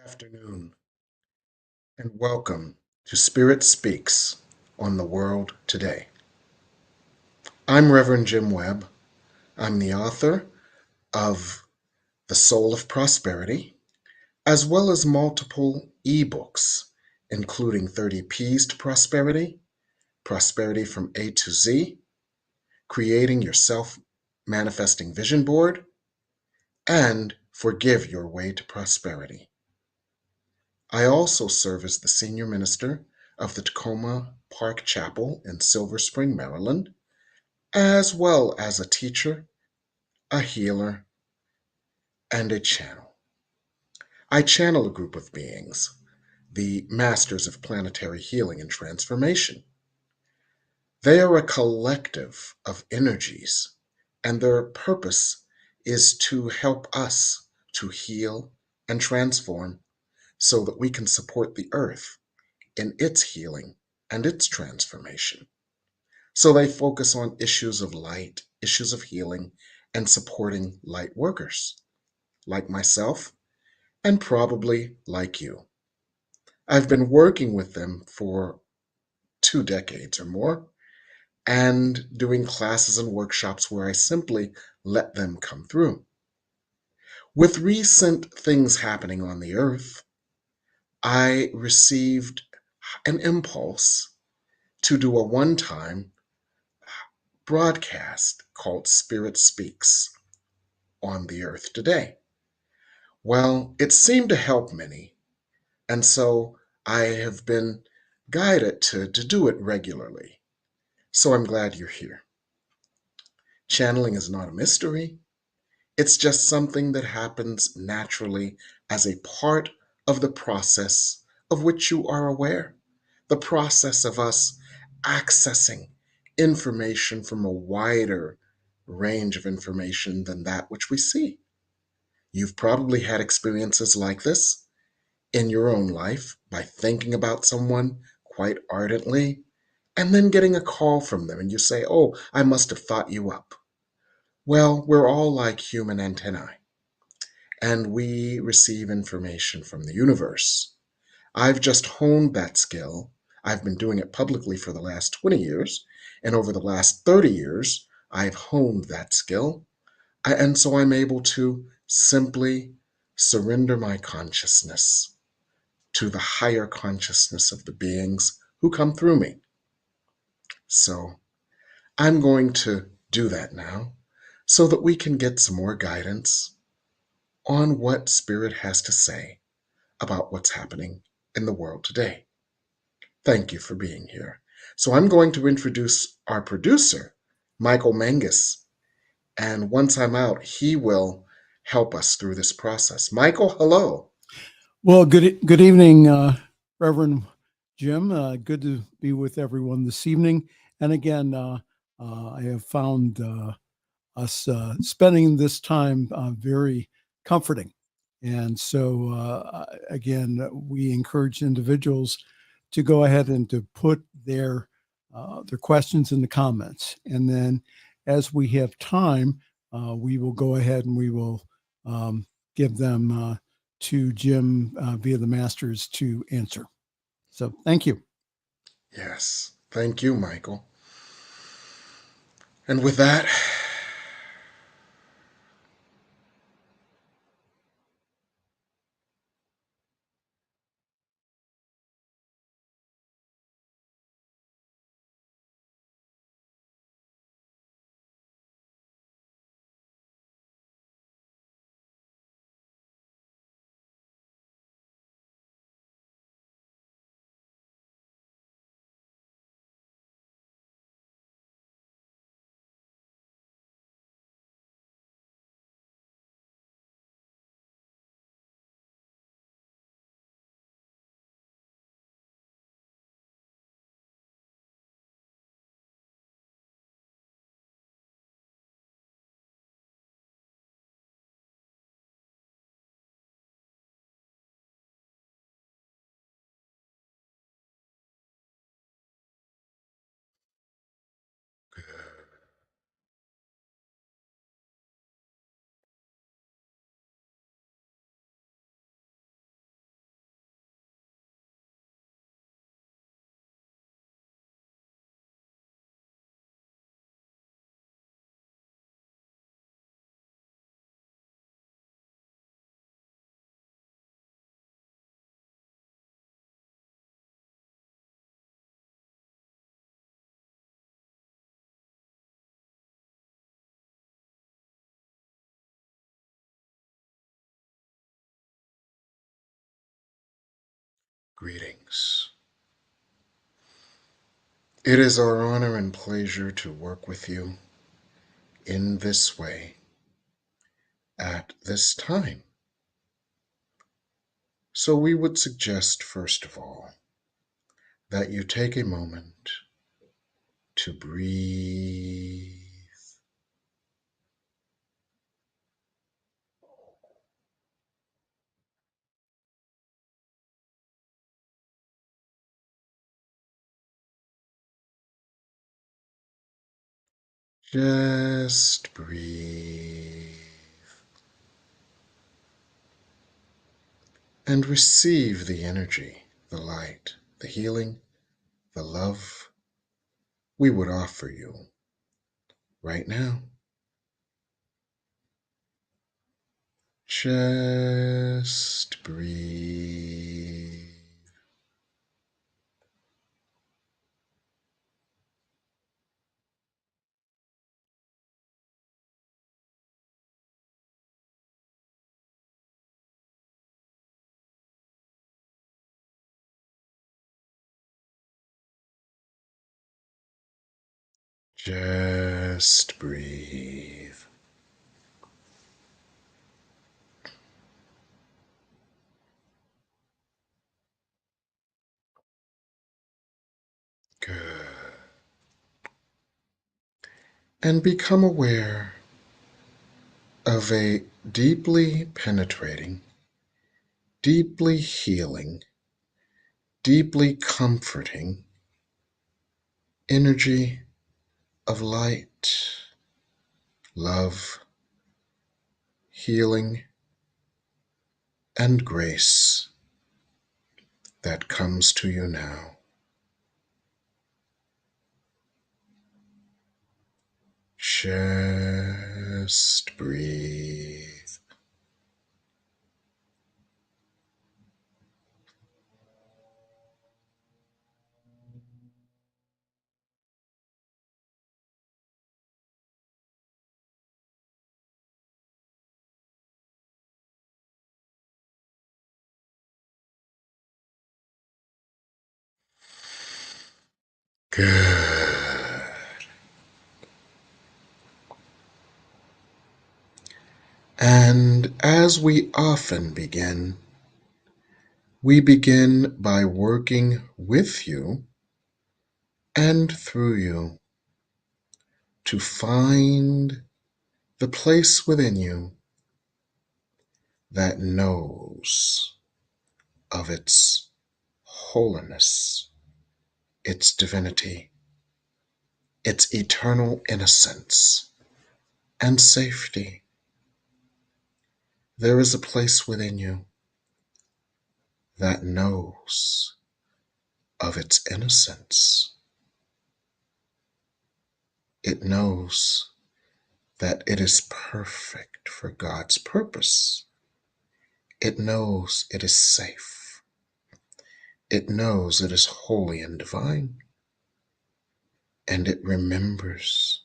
Afternoon, and welcome to Spirit Speaks on the World Today. I'm Reverend Jim Webb. I'm the author of The Soul of Prosperity, as well as multiple ebooks, including 30 P's to Prosperity, Prosperity from A to Z, Creating Your Self-Manifesting Vision Board, and Forgive Your Way to Prosperity. I also serve as the senior minister of the Tacoma Park Chapel in Silver Spring, Maryland, as well as a teacher, a healer, and a channel. I channel a group of beings, the Masters of Planetary Healing and Transformation. They are a collective of energies, and their purpose is to help us to heal and transform so that we can support the earth in its healing and its transformation. So they focus on issues of light, issues of healing, and supporting light workers like myself and probably like you. I've been working with them for 2 decades or more and doing classes and workshops where I simply let them come through. With recent things happening on the earth, I received an impulse to do a one-time broadcast called Spirit Speaks on the earth today. Well, it seemed to help many, and so I have been guided to do it regularly. So I'm glad you're here. Channeling is not a mystery. It's just something that happens naturally as a part of the process of which you are aware. The process of us accessing information from a wider range of information than that which we see. You've probably had experiences like this in your own life by thinking about someone quite ardently and then getting a call from them and you say, "Oh, I must have thought you up." Well, we're all like human antennae and we receive information from the universe. I've just honed that skill. I've been doing it publicly for the last 20 years, and over the last 30 years, I've honed that skill. And so I'm able to simply surrender my consciousness to the higher consciousness of the beings who come through me. So I'm going to do that now so that we can get some more guidance on what Spirit has to say about what's happening in the world today. Thank you for being here. So I'm going to introduce our producer, Michael Mangus, and once I'm out, he will help us through this process. Michael, hello. Well, good evening, Reverend Jim. Good to be with everyone this evening. And again, I have found us spending this time very comforting. And so, again, we encourage individuals to go ahead and to put their questions in the comments. And then as we have time, we will go ahead and we will give them to Jim via the masters to answer. So thank you. Yes, thank you, Michael. And with that, Greetings. It is our honor and pleasure to work with you in this way at this time. So we would suggest, first of all, that you take a moment to breathe. Just breathe and receive the energy, the light, the healing, the love we would offer you right now. Just breathe. Just breathe. Good. And become aware of a deeply penetrating, deeply healing, deeply comforting energy of light, love, healing, and grace that comes to you now. Just breathe. Good. And as we often begin, we begin by working with you and through you to find the place within you that knows of its holiness, its divinity, its eternal innocence and safety. There is a place within you that knows of its innocence. It knows that it is perfect for God's purpose. It knows it is safe. It knows it is holy and divine. And it remembers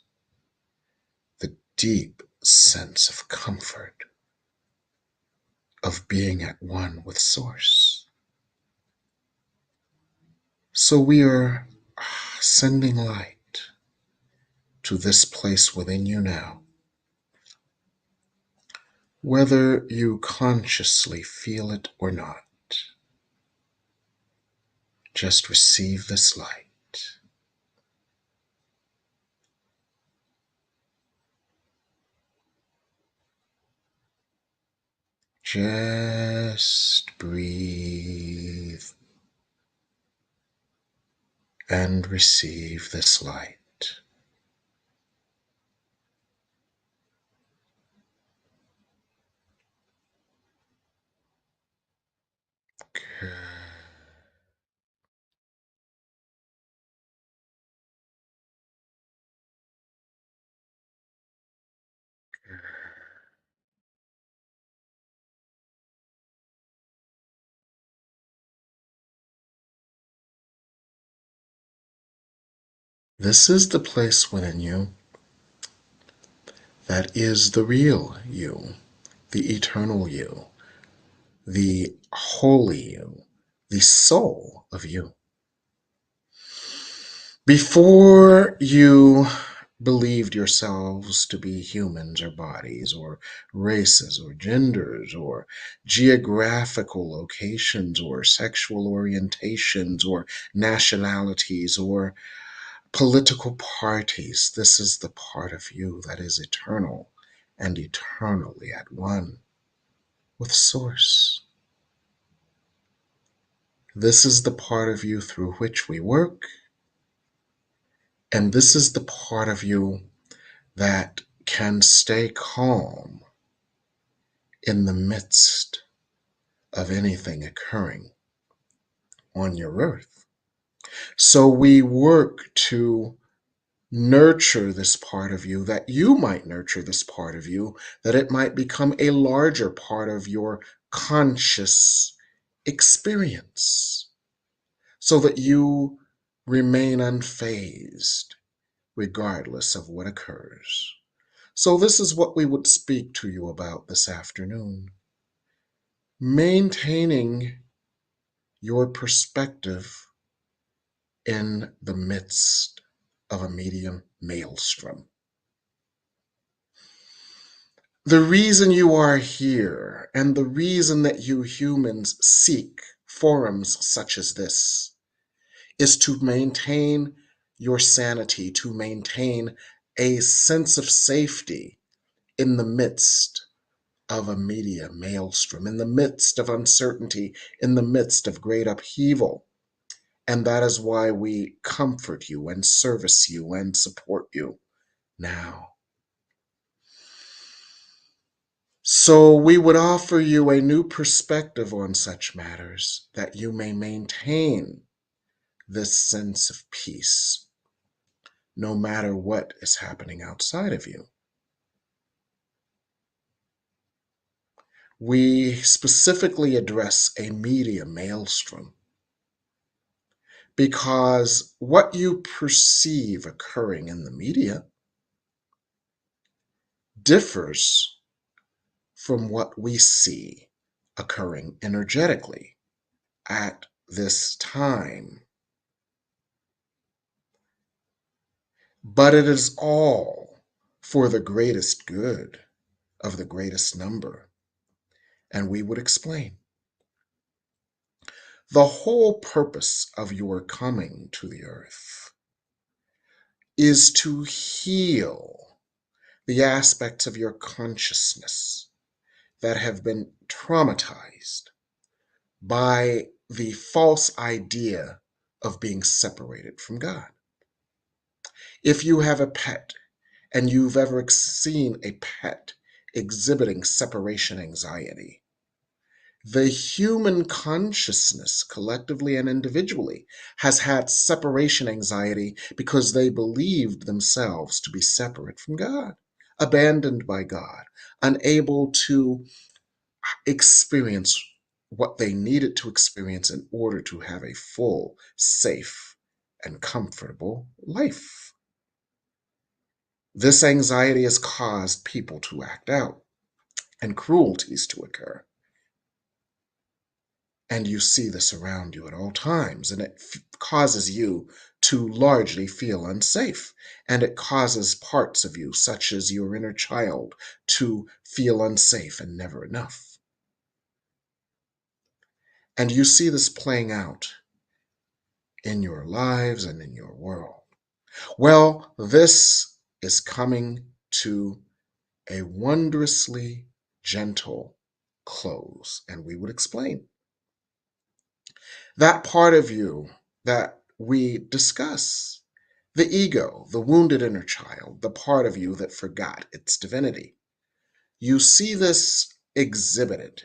the deep sense of comfort of being at one with Source. So we are sending light to this place within you now. Whether you consciously feel it or not, just receive this light. Just breathe and receive this light. Good. This is the place within you that is the real you, the eternal you, the holy you, the soul of you. Before you believed yourselves to be humans or bodies or races or genders or geographical locations or sexual orientations or nationalities or political parties, this is the part of you that is eternal and eternally at one with Source. This is the part of you through which we work, and this is the part of you that can stay calm in the midst of anything occurring on your earth. So we work to nurture this part of you, that you might nurture this part of you, that it might become a larger part of your conscious experience, so that you remain unfazed regardless of what occurs. So, this is what we would speak to you about this afternoon. Maintaining your perspective in the midst of a medium maelstrom. The reason you are here and the reason that you humans seek forums such as this is to maintain your sanity, to maintain a sense of safety in the midst of a media maelstrom, in the midst of uncertainty, in the midst of great upheaval. And that is why we comfort you and service you and support you now. So we would offer you a new perspective on such matters, that you may maintain this sense of peace no matter what is happening outside of you. We specifically address a media maelstrom because what you perceive occurring in the media differs from what we see occurring energetically at this time. But it is all for the greatest good of the greatest number. And we would explain. The whole purpose of your coming to the earth is to heal the aspects of your consciousness that have been traumatized by the false idea of being separated from God. If you have a pet and you've ever seen a pet exhibiting separation anxiety, the human consciousness, collectively and individually, has had separation anxiety because they believed themselves to be separate from God, abandoned by God, unable to experience what they needed to experience in order to have a full, safe, and comfortable life. This anxiety has caused people to act out and cruelties to occur. And you see this around you at all times, and it causes you to largely feel unsafe. And it causes parts of you, such as your inner child, to feel unsafe and never enough. And you see this playing out in your lives and in your world. Well, this is coming to a wondrously gentle close, and we would explain. That part of you that we discuss, the ego, the wounded inner child, the part of you that forgot its divinity. You see this exhibited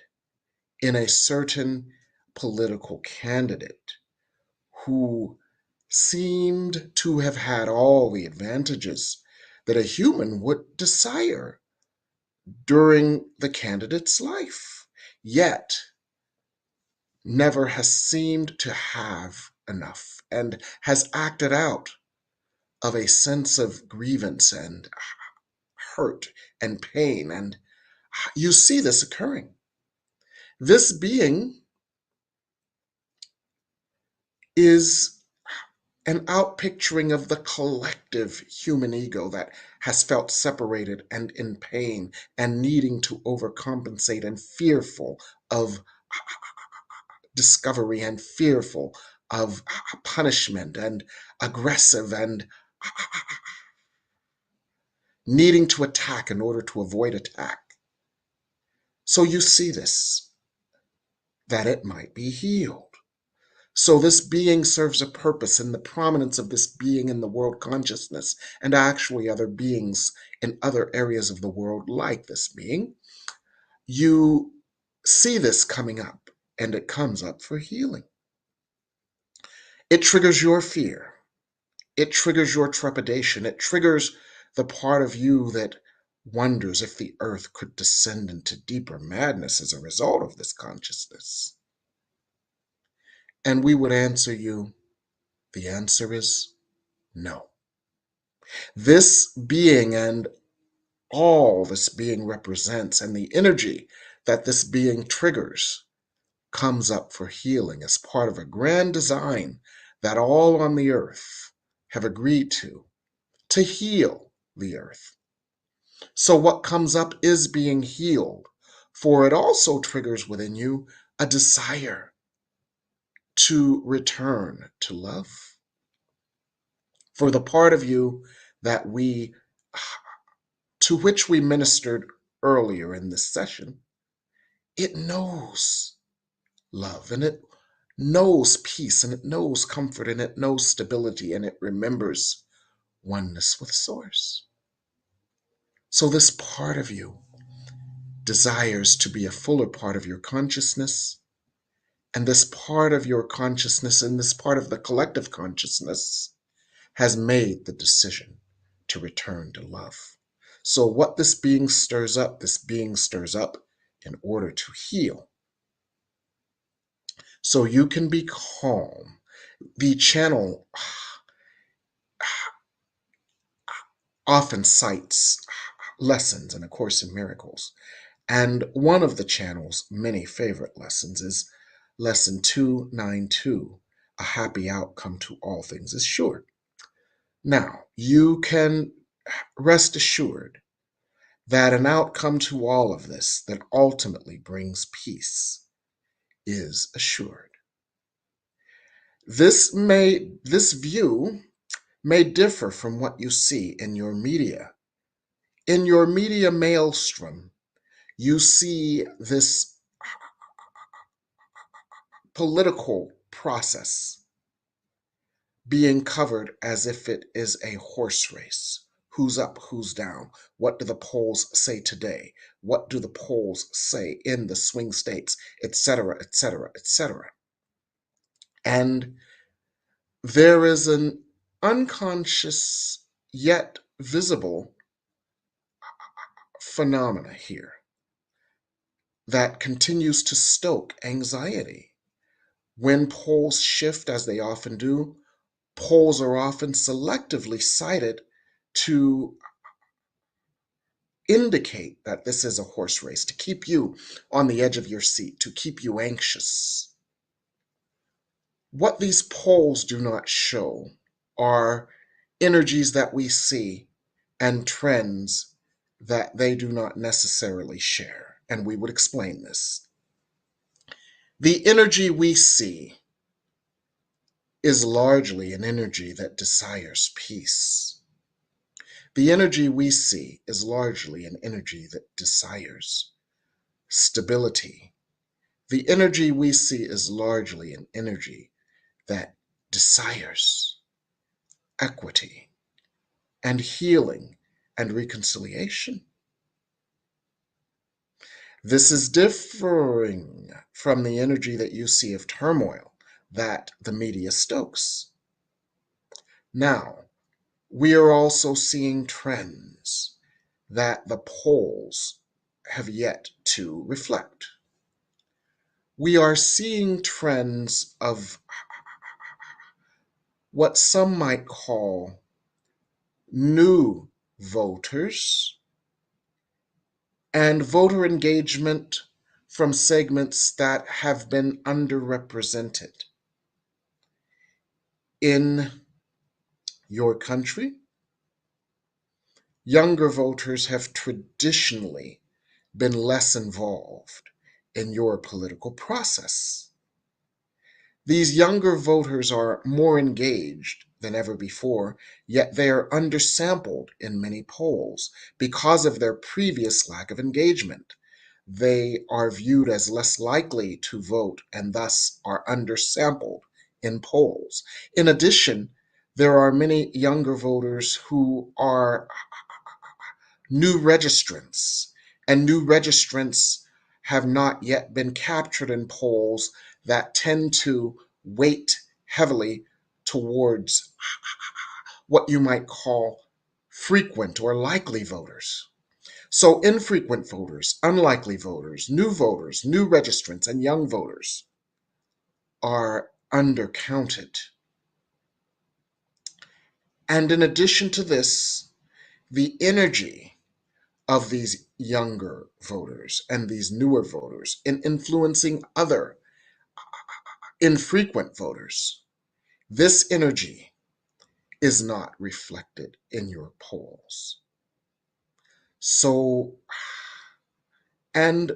in a certain political candidate who seemed to have had all the advantages that a human would desire during the candidate's life, yet never has seemed to have enough and has acted out of a sense of grievance and hurt and pain. And you see this occurring. This being is an outpicturing of the collective human ego that has felt separated and in pain and needing to overcompensate and fearful of discovery and fearful of punishment and aggressive and needing to attack in order to avoid attack. So you see this, that it might be healed. So this being serves a purpose in the prominence of this being in the world consciousness and actually other beings in other areas of the world like this being. You see this coming up, and it comes up for healing. It triggers your fear. It triggers your trepidation. It triggers the part of you that wonders if the earth could descend into deeper madness as a result of this consciousness. And we would answer you, the answer is no. This being and all this being represents and the energy that this being triggers comes up for healing as part of a grand design that all on the earth have agreed to heal the earth. So what comes up is being healed, for it also triggers within you a desire to return to love. For the part of you that to which we ministered earlier in this session, it knows love and it knows peace and it knows comfort and it knows stability and it remembers oneness with Source. So this part of you desires to be a fuller part of your consciousness, and this part of your consciousness and this part of the collective consciousness has made the decision to return to love. So what this being stirs up in order to heal. So you can be calm. The channel often cites lessons in A Course in Miracles. And one of the channel's many favorite lessons is Lesson 292, A Happy Outcome to All Things is Sure. Now, you can rest assured that an outcome to all of this that ultimately brings peace is assured. This view may differ from what you see in your media. In your media maelstrom, you see this political process being covered as if it is a horse race. Who's up, who's down? What do the polls say today? What do the polls say in the swing states, etc., etc., etc.? And there is an unconscious yet visible phenomena here that continues to stoke anxiety. When polls shift, as they often do, polls are often selectively cited to indicate that this is a horse race, to keep you on the edge of your seat, to keep you anxious. What these polls do not show are energies that we see and trends that they do not necessarily share. And we would explain this. The energy we see is largely an energy that desires peace. The energy we see is largely an energy that desires stability. The energy we see is largely an energy that desires equity and healing and reconciliation. This is differing from the energy that you see of turmoil that the media stokes. Now, we are also seeing trends that the polls have yet to reflect. We are seeing trends of what some might call new voters and voter engagement from segments that have been underrepresented. In your country, younger voters have traditionally been less involved in your political process. These younger voters are more engaged than ever before, yet they are undersampled in many polls because of their previous lack of engagement. They are viewed as less likely to vote and thus are undersampled in polls. In addition, there are many younger voters who are new registrants, and new registrants have not yet been captured in polls that tend to weight heavily towards what you might call frequent or likely voters. So, infrequent voters, unlikely voters, new registrants, and young voters are undercounted. And in addition to this, the energy of these younger voters and these newer voters in influencing other infrequent voters, this energy is not reflected in your polls. So, and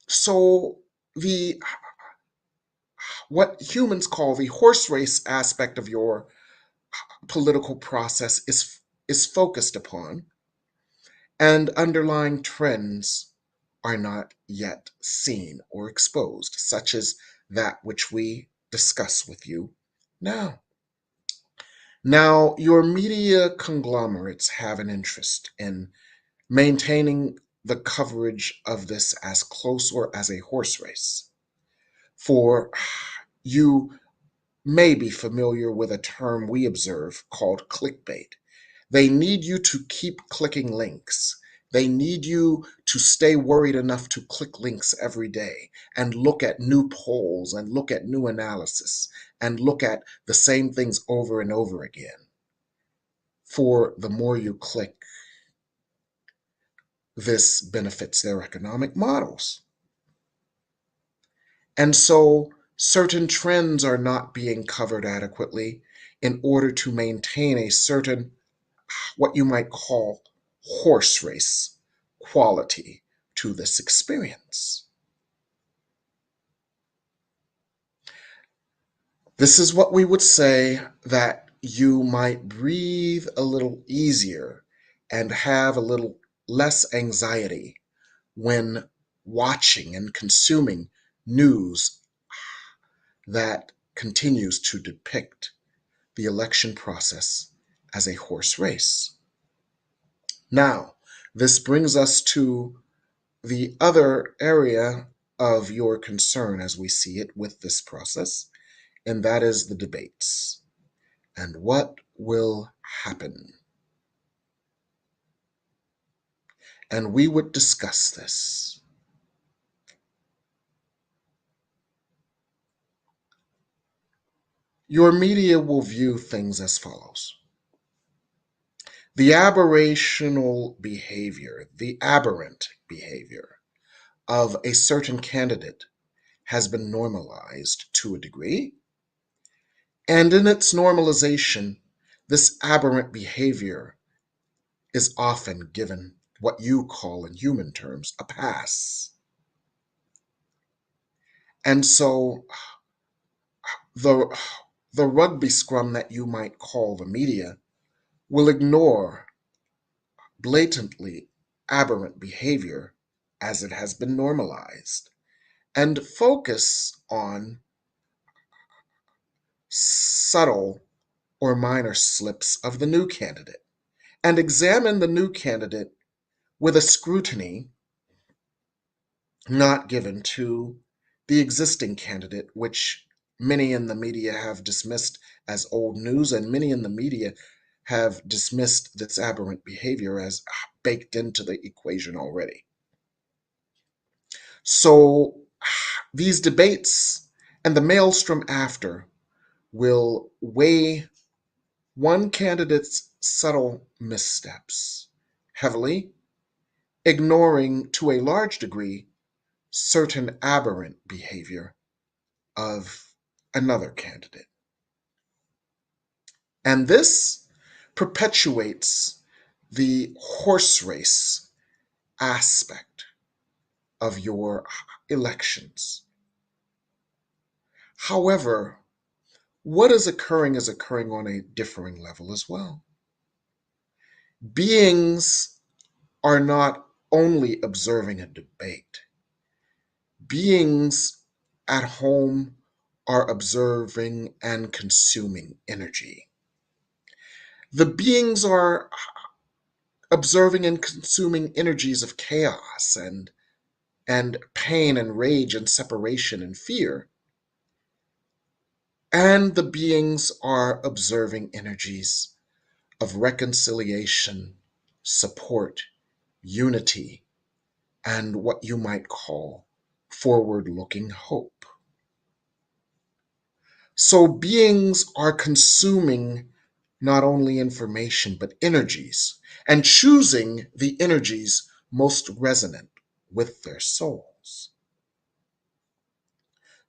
so the what humans call the horse race aspect of your political process is focused upon, and underlying trends are not yet seen or exposed, such as that which we discuss with you now. Now, your media conglomerates have an interest in maintaining the coverage of this as close or as a horse race. For you may be familiar with a term we observe called clickbait. They need you to keep clicking links. They need you to stay worried enough to click links every day and look at new polls and look at new analysis and look at the same things over and over again. For the more you click, this benefits their economic models. And so certain trends are not being covered adequately in order to maintain a certain, what you might call, horse race quality to this experience. This is what we would say that you might breathe a little easier and have a little less anxiety when watching and consuming news that continues to depict the election process as a horse race. Now, this brings us to the other area of your concern as we see it with this process, and that is the debates. And what will happen? And we would discuss this. Your media will view things as follows. The aberrant behavior of a certain candidate has been normalized to a degree, and in its normalization, this aberrant behavior is often given what you call in human terms a pass. And so the rugby scrum that you might call the media will ignore blatantly aberrant behavior as it has been normalized and focus on subtle or minor slips of the new candidate and examine the new candidate with a scrutiny not given to the existing candidate, which many in the media have dismissed as old news, and many in the media have dismissed this aberrant behavior as baked into the equation already. So these debates and the maelstrom after will weigh one candidate's subtle missteps heavily, ignoring to a large degree certain aberrant behavior of another candidate. And this perpetuates the horse race aspect of your elections. However, what is occurring on a differing level as well. Beings are not only observing a debate, beings at home are observing and consuming energy. The beings are observing and consuming energies of chaos and pain and rage and separation and fear. And the beings are observing energies of reconciliation, support, unity, and what you might call forward looking hope. So beings are consuming not only information but energies and choosing the energies most resonant with their souls.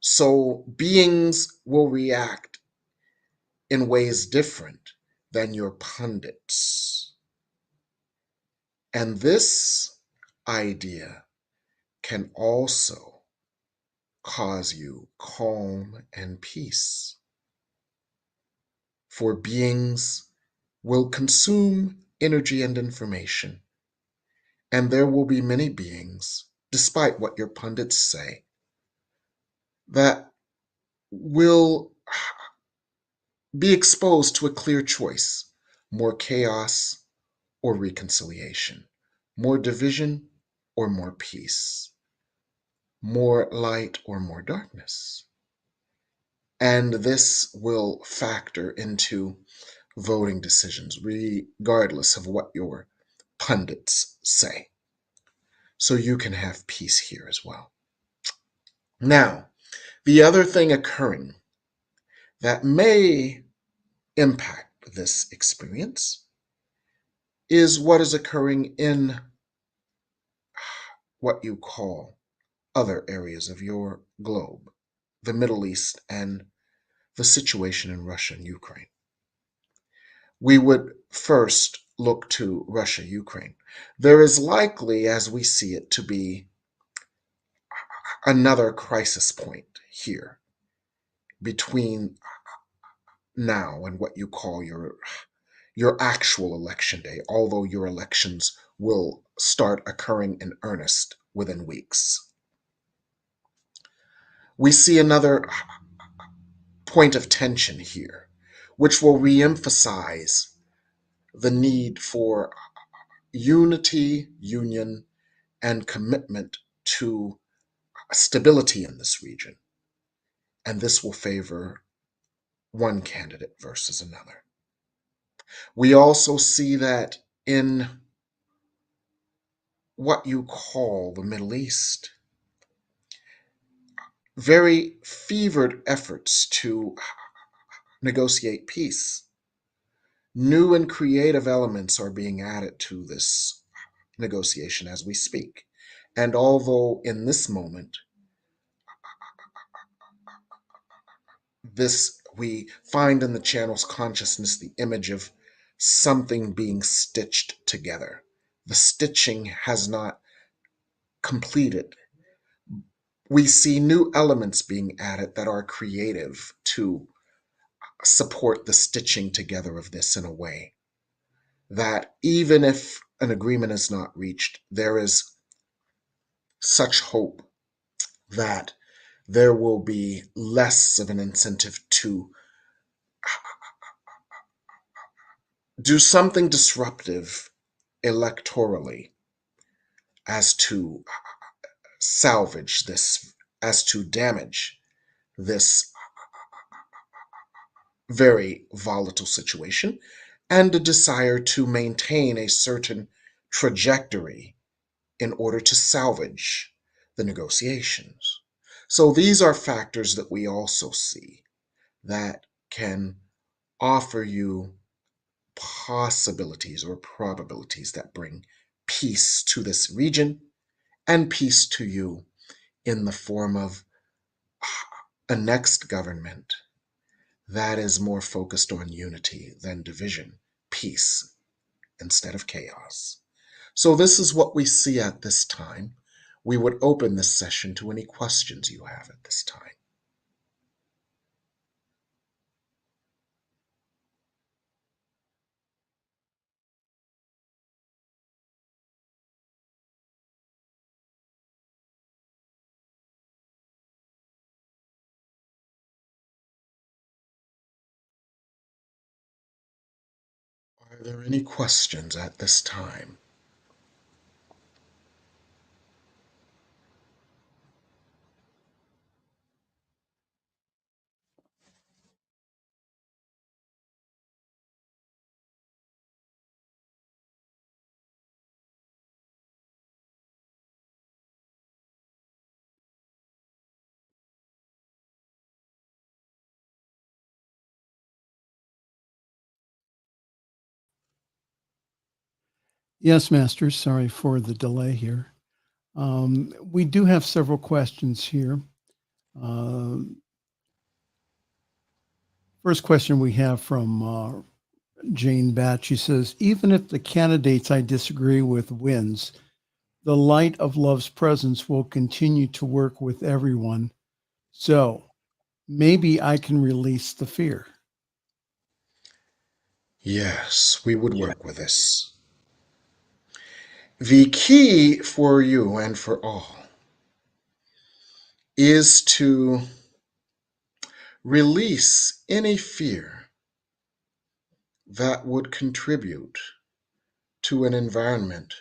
So beings will react in ways different than your pundits. And this idea can also cause you calm and peace. For beings will consume energy and information, and there will be many beings, despite what your pundits say, that will be exposed to a clear choice: more chaos or reconciliation, more division or more peace, more light or more darkness. And this will factor into voting decisions, regardless of what your pundits say. So you can have peace here as well. Now, the other thing occurring that may impact this experience is what is occurring in what you call other areas of your globe, the Middle East, and the situation in Russia and Ukraine. We would first look to Russia, Ukraine. There is likely, as we see it, to be another crisis point here between now and what you call your actual election day, although your elections will start occurring in earnest within weeks. We see another point of tension here, which will reemphasize the need for unity, union, and commitment to stability in this region. And this will favor one candidate versus another. We also see that in what you call the Middle East, very fevered efforts to negotiate peace. New and creative elements are being added to this negotiation as we speak. And although in this moment, this we find in the channel's consciousness the image of something being stitched together. The stitching has not completed. We see new elements being added that are creative to support the stitching together of this in a way that even if an agreement is not reached, there is such hope that there will be less of an incentive to do something disruptive electorally as to salvage this, as to damage this very volatile situation, and a desire to maintain a certain trajectory in order to salvage the negotiations. So these are factors that we also see that can offer you possibilities or probabilities that bring peace to this region and peace to you in the form of a next government that is more focused on unity than division, peace instead of chaos. So, this is what we see at this time. We would open this session to any questions you have at this time. Are there any questions at this time? Yes, Master. Sorry for the delay here. We do have several questions here. Uh, First question we have from Jane Batch. She says, even if the candidates I disagree with wins, the light of love's presence will continue to work with everyone. So maybe I can release the fear. Yes, we would work with this. The key for you and for all is to release any fear that would contribute to an environment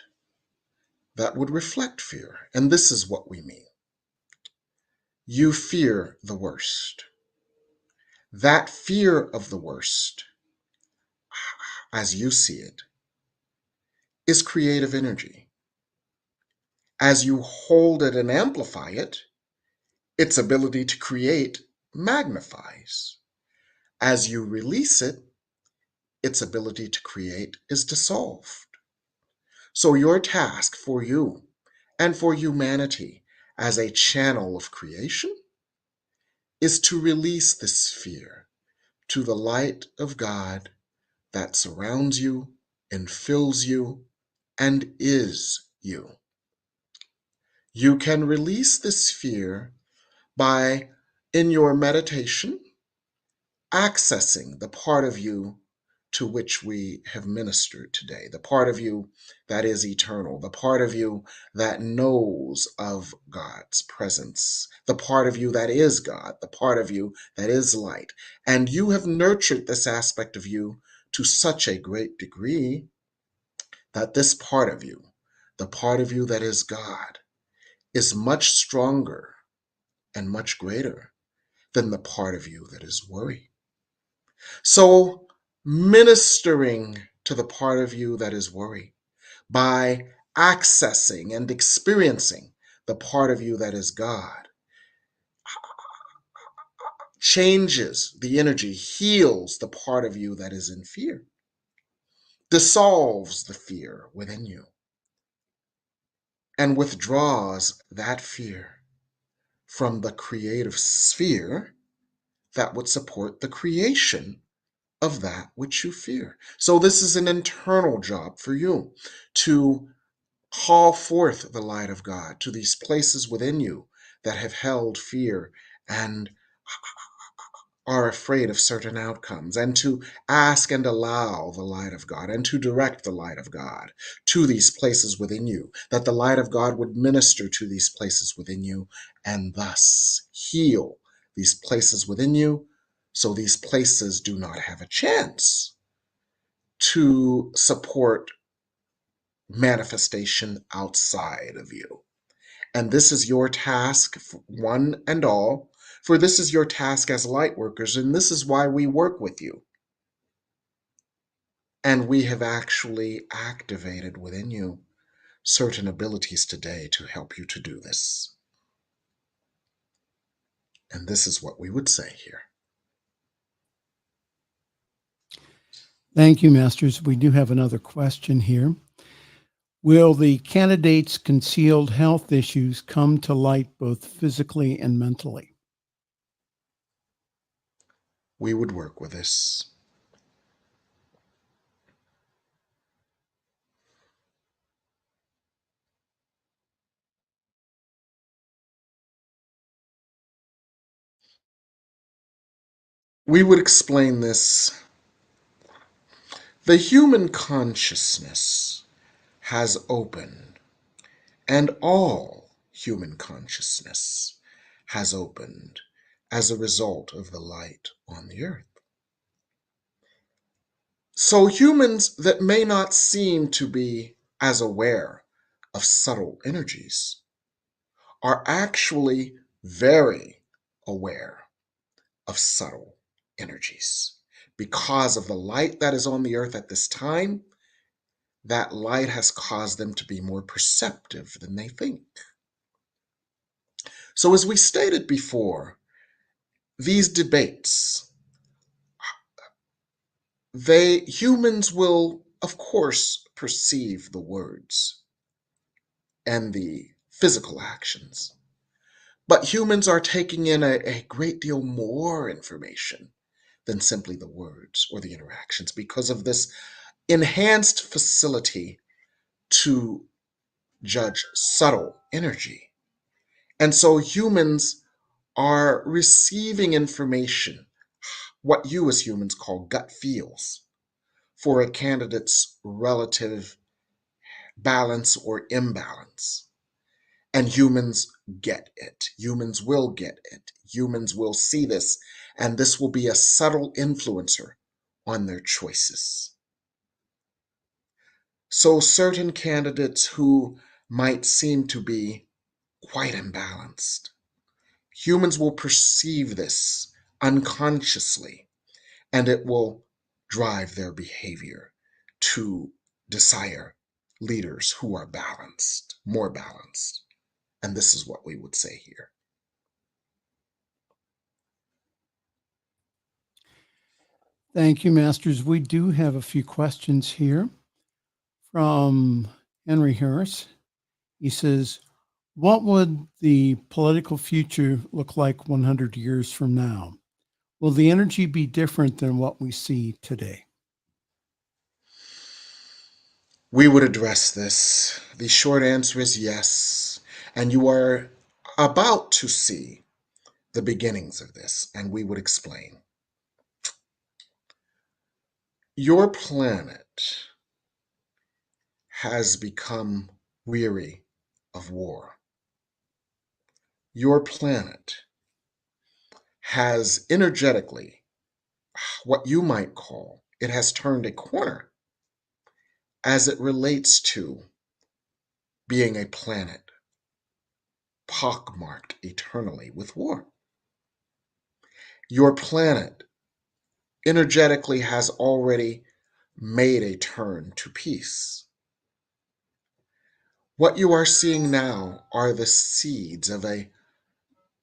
that would reflect fear. And this is what we mean. You fear the worst. That fear of the worst, as you see it, is creative energy. As you hold it and amplify it, its ability to create magnifies. As you release it, its ability to create is dissolved. So, your task for you and for humanity as a channel of creation is to release this fear to the light of God that surrounds you and fills you and is you. You can release this fear by, in your meditation, accessing the part of you to which we have ministered today, the part of you that is eternal, the part of you that knows of God's presence, the part of you that is God, the part of you that is light. And you have nurtured this aspect of you to such a great degree that this part of you, the part of you that is God, is much stronger and much greater than the part of you that is worry. So, ministering to the part of you that is worry by accessing and experiencing the part of you that is God changes the energy, heals the part of you that is in fear, dissolves the fear within you, and withdraws that fear from the creative sphere that would support the creation of that which you fear. So, this is an internal job for you to call forth the light of God to these places within you that have held fear and are afraid of certain outcomes, and to ask and allow the light of God and to direct the light of God to these places within you, that the light of God would minister to these places within you and thus heal these places within you so these places do not have a chance to support manifestation outside of you. And this is your task, one and all, for this is your task as light workers, and this is why we work with you. And we have actually activated within you certain abilities today to help you to do this. And this is what we would say here. Thank you, Masters. We do have another question here. Will the candidates' concealed health issues come to light both physically and mentally? we would work with this. We would explain this. The human consciousness has opened, and all human consciousness has opened as a result of the light on the earth. So humans that may not seem to be as aware of subtle energies are actually very aware of subtle energies. Because of the light that is on the earth at this time, that light has caused them to be more perceptive than they think. So, as we stated before, these debates, humans will, of course, perceive the words and the physical actions. But humans are taking in a great deal more information than simply the words or the interactions because of this enhanced facility to judge subtle energy. And so humans are receiving information, what you as humans call gut feels, for a candidate's relative balance or imbalance. And humans get it. Humans will get it. Humans will see this, and this will be a subtle influencer on their choices. So, certain candidates who might seem to be quite imbalanced, humans will perceive this unconsciously, and it will drive their behavior to desire leaders who are balanced, more balanced. And this is what we would say here. Thank you, Masters. We do have a few questions here from Henry Harris. He says, what would the political future look like 100 years from now? Will the energy be different than what we see today? We would address this. The short answer is yes. And you are about to see the beginnings of this, and we would explain. Your planet has become weary of war. Your planet has energetically, what you might call, it has turned a corner as it relates to being a planet pockmarked eternally with war. Your planet energetically has already made a turn to peace. What you are seeing now are the seeds of a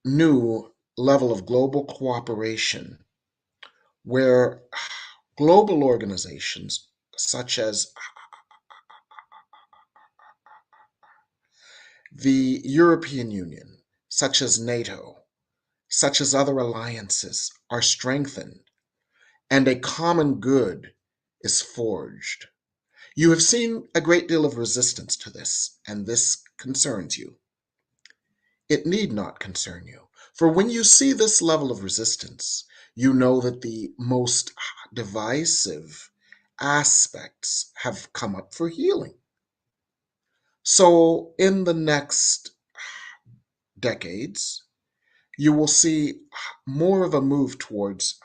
new level of global cooperation where global organizations such as the European Union, such as NATO, such as other alliances are strengthened and a common good is forged. You have seen a great deal of resistance to this, and this concerns you. It need not concern you, for when you see this level of resistance, you know that the most divisive aspects have come up for healing. So, in the next decades, you will see more of a move towards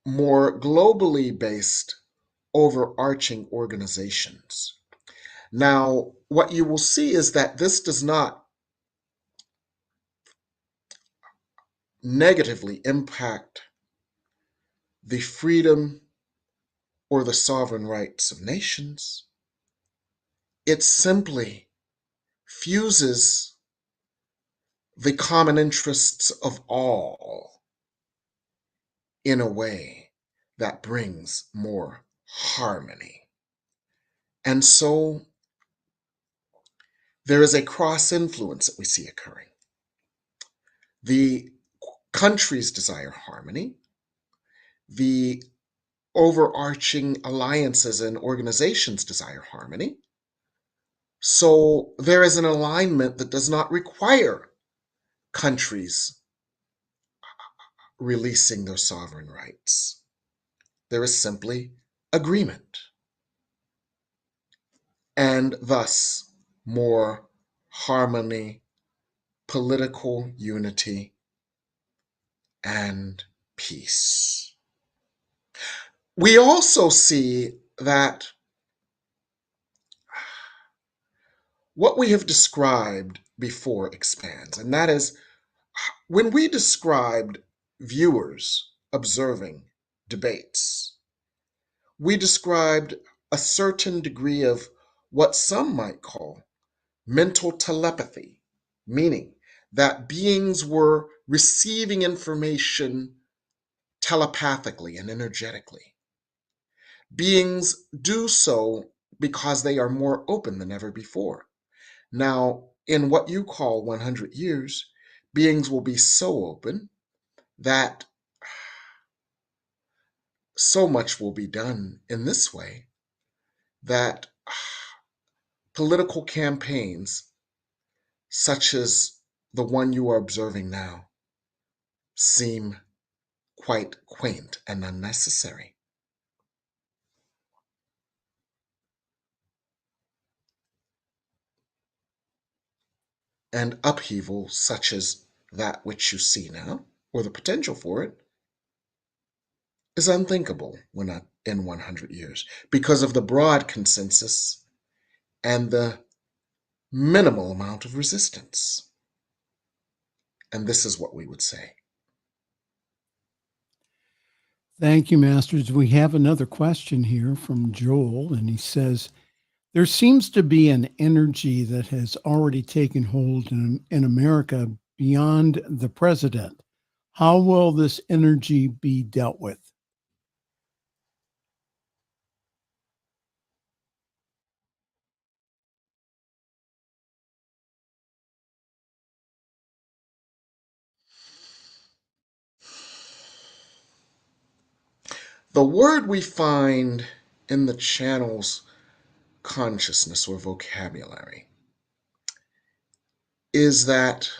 more globally based overarching organizations. Now, what you will see is that this does not negatively impact the freedom or the sovereign rights of nations. It simply fuses the common interests of all in a way that brings more harmony. And so there is a cross influence that we see occurring. The Countries desire harmony. The overarching alliances and organizations desire harmony. So there is an alignment that does not require countries releasing their sovereign rights. There is simply agreement, and thus more harmony, political unity, and peace. We also see that what we have described before expands, and that is when we described viewers observing debates, we described a certain degree of what some might call mental telepathy, meaning that beings were receiving information telepathically and energetically. Beings do so because they are more open than ever before. Now, in what you call 100 years, beings will be so open that so much will be done in this way that political campaigns, such as the one you are observing now, seem quite quaint and unnecessary. And upheaval, such as that which you see now, or the potential for it, is unthinkable when in 100 years because of the broad consensus and the minimal amount of resistance. And this is what we would say. Thank you, Masters. We have another question here from Joel, and he says, there seems to be an energy that has already taken hold in America beyond the president. How will this energy be dealt with? The word we find in the channel's consciousness or vocabulary is that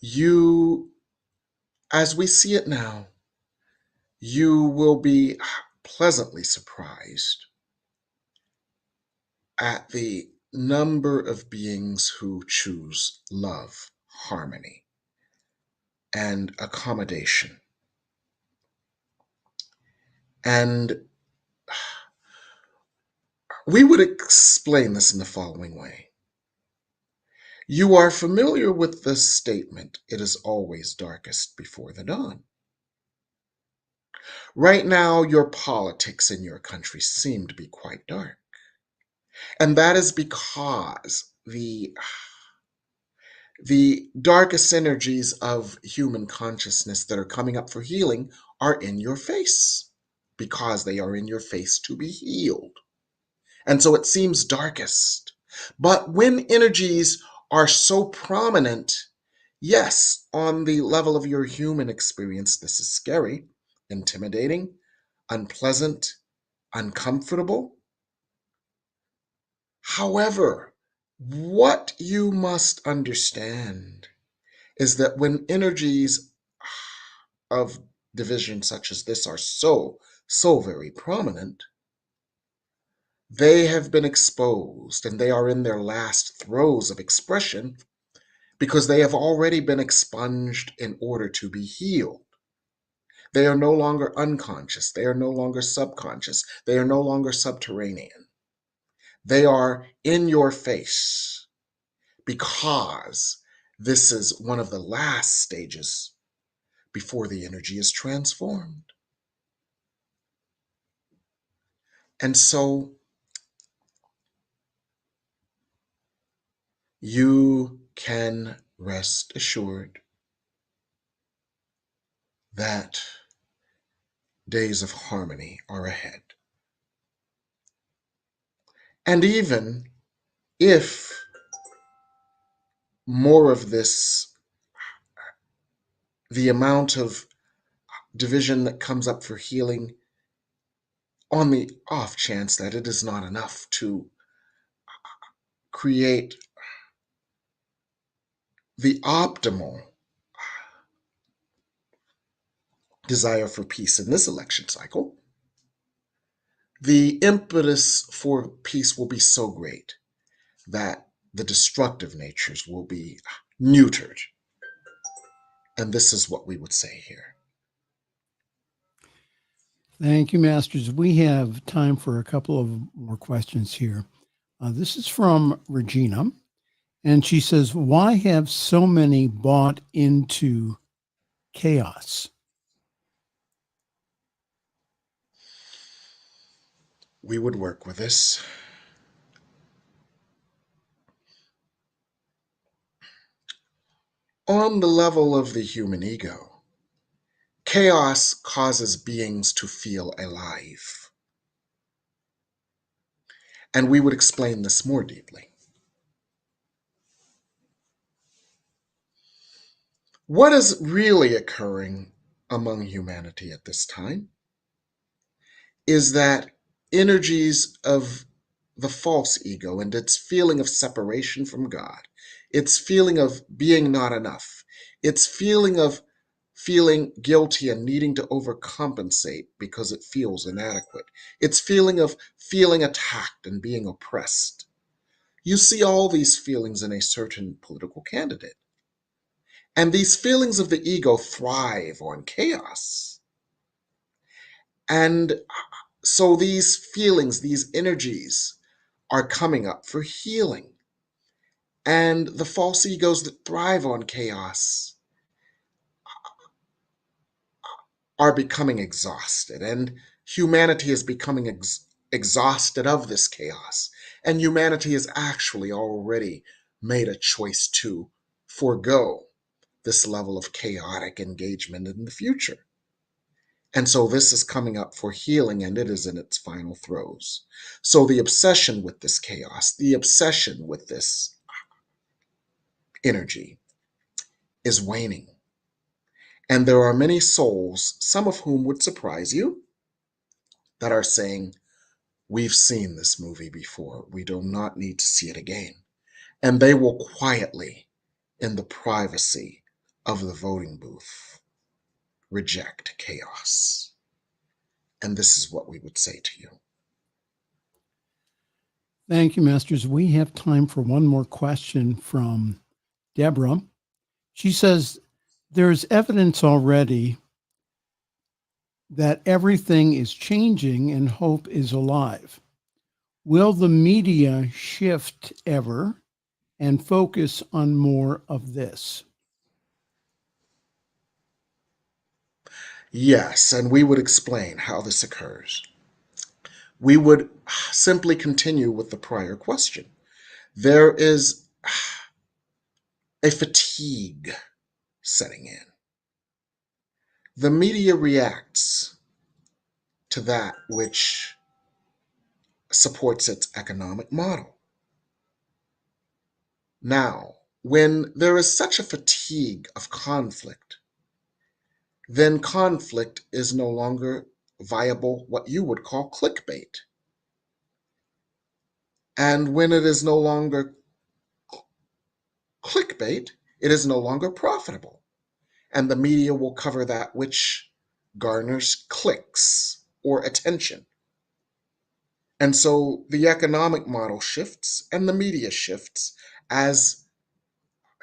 you, as we see it now, you will be pleasantly surprised at the number of beings who choose love, harmony, and accommodation. And we would explain this in the following way. You are familiar with the statement, it is always darkest before the dawn. Right now, your politics in your country seem to be quite dark. And that is because the darkest energies of human consciousness that are coming up for healing are in your face because they are in your face to be healed. And so it seems darkest. But when energies are so prominent, yes, on the level of your human experience, this is scary, intimidating, unpleasant, uncomfortable. However, what you must understand is that when energies of division such as this are so very prominent, they have been exposed and they are in their last throes of expression because they have already been expunged in order to be healed. They are no longer unconscious. They are no longer subconscious. They are no longer subterranean. They are in your face because this is one of the last stages before the energy is transformed. And so you can rest assured that days of harmony are ahead. And even if more of this, the amount of division that comes up for healing, on the off chance that it is not enough to create the optimal desire for peace in this election cycle, the impetus for peace will be so great that the destructive natures will be neutered. And this is what we would say here. Thank you, Masters. We have time for a couple of more questions here. This is from Regina, and she says, why have so many bought into chaos? We would work with this. On the level of the human ego, chaos causes beings to feel alive. And we would explain this more deeply. What is really occurring among humanity at this time is that energies of the false ego and its feeling of separation from God, its feeling of being not enough, its feeling of feeling guilty and needing to overcompensate because it feels inadequate, its feeling of feeling attacked and being oppressed. You see all these feelings in a certain political candidate. And these feelings of the ego thrive on chaos. And so these feelings, these energies are coming up for healing. And the false egos that thrive on chaos are becoming exhausted. And humanity is becoming exhausted of this chaos. And humanity has actually already made a choice to forego this level of chaotic engagement in the future. And so this is coming up for healing, and it is in its final throes. So the obsession with this chaos, the obsession with this energy is waning. And there are many souls, some of whom would surprise you, that are saying, we've seen this movie before. We do not need to see it again. And they will quietly, in the privacy of the voting booth, reject chaos. And this is what we would say to you. Thank you, Masters. We have time for one more question from Deborah. She says, there's evidence already that everything is changing and hope is alive. Will the media shift ever and focus on more of this? Yes, and we would explain how this occurs. We would simply continue with the prior question. There is a fatigue setting in. The media reacts to that which supports its economic model. Now, when there is such a fatigue of conflict, then conflict is no longer viable, what you would call clickbait. And when it is no longer clickbait, it is no longer profitable. And the media will cover that which garners clicks or attention. And so the economic model shifts and the media shifts as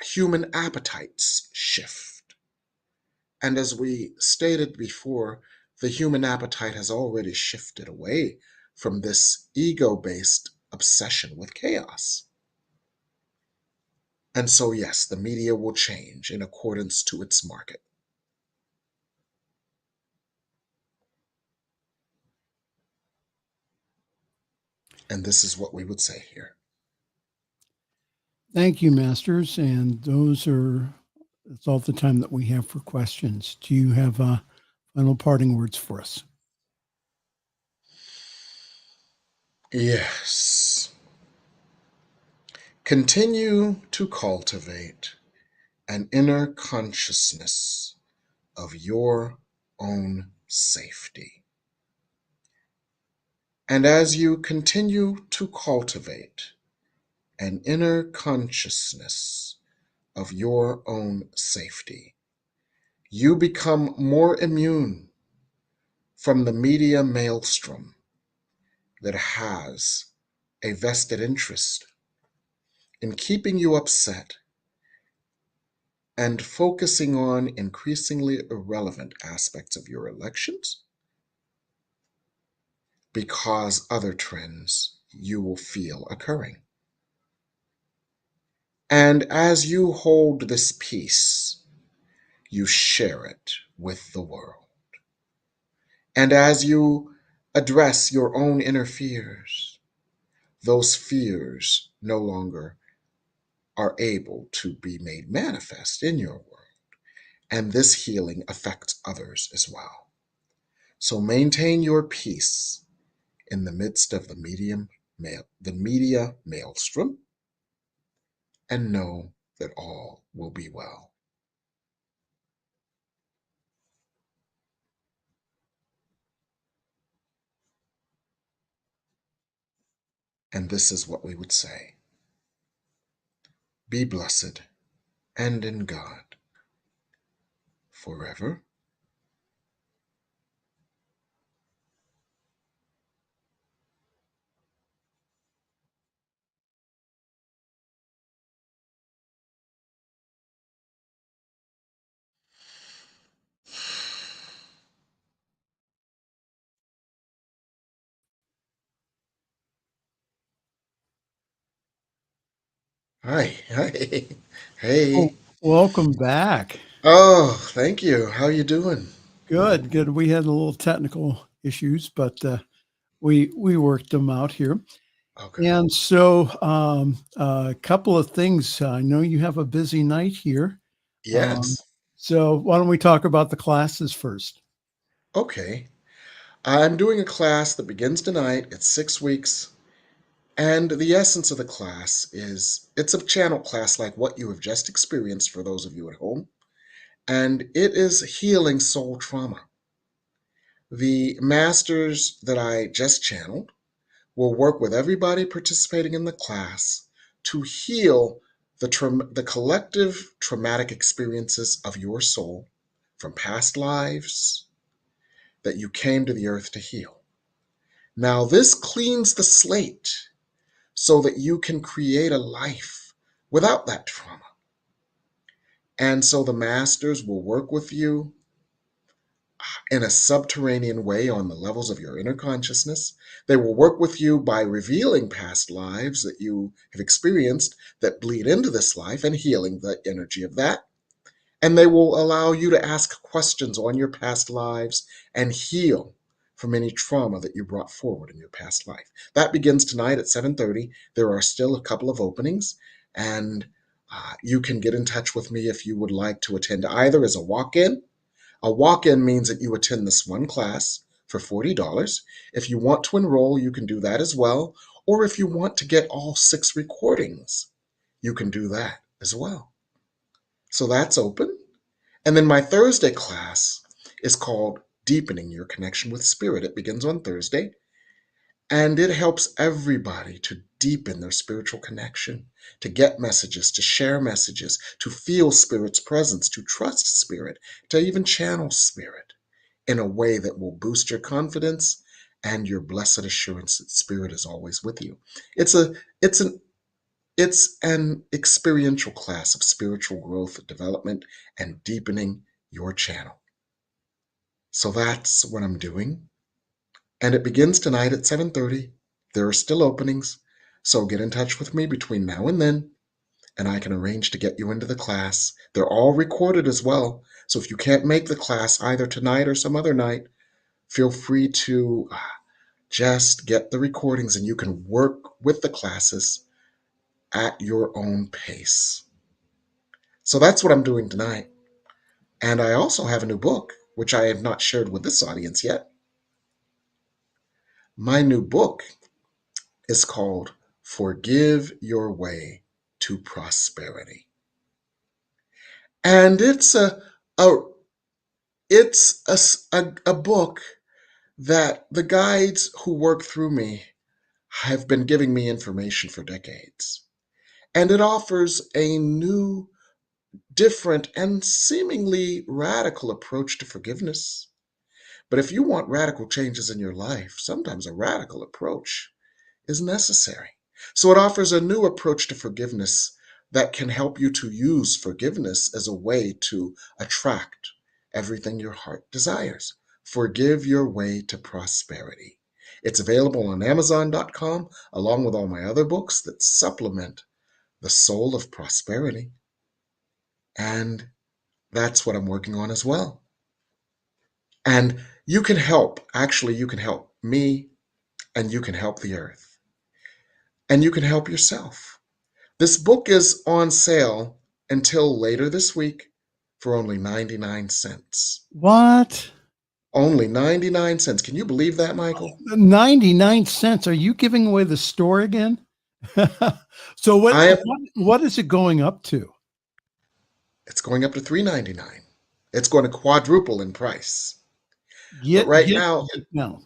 human appetites shift. And as we stated before, the human appetite has already shifted away from this ego based obsession with chaos. And so, yes, the media will change in accordance to its market. And this is what we would say here. Thank you, Masters. And that's all the time that we have for questions. Do you have final parting words for us? Yes. Continue to cultivate an inner consciousness of your own safety. And as you continue to cultivate an inner consciousness of your own safety, you become more immune from the media maelstrom that has a vested interest in keeping you upset and focusing on increasingly irrelevant aspects of your elections because other trends you will feel occurring. And as you hold this peace, you share it with the world. And as you address your own inner fears, those fears no longer are able to be made manifest in your world. And this healing affects others as well. So maintain your peace in the midst of the media maelstrom, and know that all will be well. And this is what we would say: be blessed and in God forever. Hi, hi, Oh, hey. welcome back. Oh, thank you. How you doing? Good, good. We had a little technical issues, but we worked them out here. Okay. And so, a couple of things. I know you have a busy night here. Um, Yes. so, why don't we talk about the classes first? Okay. I'm doing a class that begins tonight. It's 6 weeks. And the essence of the class is it's a channel class like what you have just experienced for those of you at home. And it is healing soul trauma. The masters that I just channeled will work with everybody participating in the class to heal the collective traumatic experiences of your soul from past lives that you came to the earth to heal. Now, this cleans the slate so that you can create a life without that trauma. And so the masters will work with you in a subterranean way on the levels of your inner consciousness. They will work with you by revealing past lives that you have experienced that bleed into this life and healing the energy of that. And they will allow you to ask questions on your past lives and heal from any trauma that you brought forward in your past life. That begins tonight at 7:30. There are still a couple of openings, and you can get in touch with me if you would like to attend either as a walk-in. A walk-in means that you attend this one class for $40. If you want to enroll, you can do that as well. Or if you want to get all 6 recordings, you can do that as well. So that's open. And then my Thursday class is called Deepening Your Connection with Spirit. It begins on Thursday, and it helps everybody to deepen their spiritual connection, to get messages, to share messages, to feel Spirit's presence, to trust Spirit, to even channel Spirit in a way that will boost your confidence and your blessed assurance that Spirit is always with you. It's a it's an it's an experiential class of spiritual growth, development, and deepening your channel. So that's what I'm doing. And it begins tonight at 7:30. There are still openings. So get in touch with me between now and then, and I can arrange to get you into the class. They're all recorded as well. So if you can't make the class either tonight or some other night, feel free to just get the recordings and you can work with the classes at your own pace. So that's what I'm doing tonight. And I also have a new book, which I have not shared with this audience yet. My new book is called Forgive Your Way to prosperity. And a it's a book that the guides who work through me have been giving me information for decades. And it offers a new, different, and seemingly radical approach to forgiveness. But if you want radical changes in your life, sometimes a radical approach is necessary. So it offers a new approach to forgiveness that can help you to use forgiveness as a way to attract everything your heart desires. Forgive your way to prosperity. It's available on Amazon.com along with all my other books that supplement The Soul of Prosperity. And that's what I'm working on as well. And you can help. Actually, you can help me and you can help the earth and you can help yourself. This book is on sale until later this week for only 99 cents. What? Only 99 cents. Can you believe that, Michael? 99 cents. Are you giving away the store again? So I am what is it going up to? it's going up to $3.99. It's going to quadruple in price. But Get right get now, get now.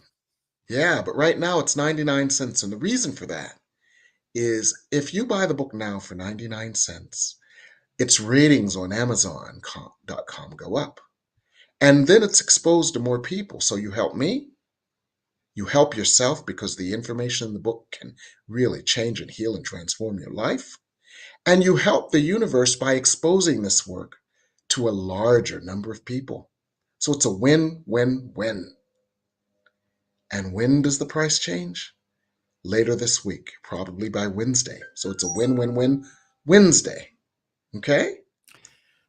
yeah, but right now it's 99 cents and the reason for that is if you buy the book now for 99 cents, its ratings on Amazon.com go up. And then it's exposed to more people. So you help me, you help yourself because the information in the book can really change and heal and transform your life. And you help the universe by exposing this work to a larger number of people. So it's a win, win, win. And when does the price change? Later this week, probably by Wednesday. So it's a win, win, win Wednesday. Okay?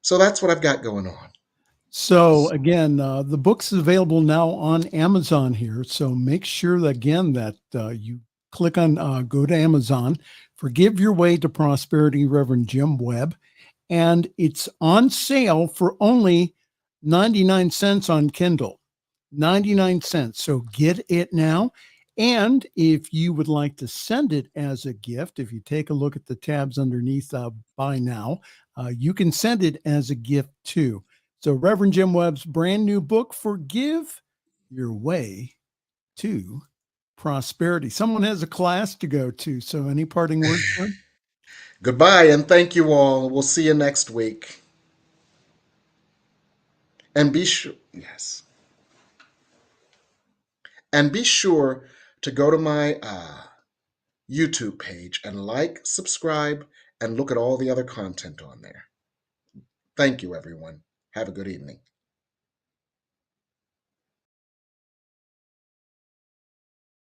So that's what I've got going on. So again, the book's available now on Amazon here. So make sure that, again that you click on go to Amazon, Forgive Your Way to Prosperity, Reverend Jim Webb, and it's on sale for only 99 cents on Kindle. 99 cents. So get it now. And if you would like to send it as a gift, if you take a look at the tabs underneath buy now, you can send it as a gift too. So Reverend Jim Webb's brand new book, Forgive Your Way to Prosperity. Someone has a class to go to. So any parting words, Jim? Goodbye and thank you all. We'll see you next week. And be sure, yes. And be sure to go to my YouTube page and like, subscribe, and look at all the other content on there. Thank you, everyone. Have a good evening.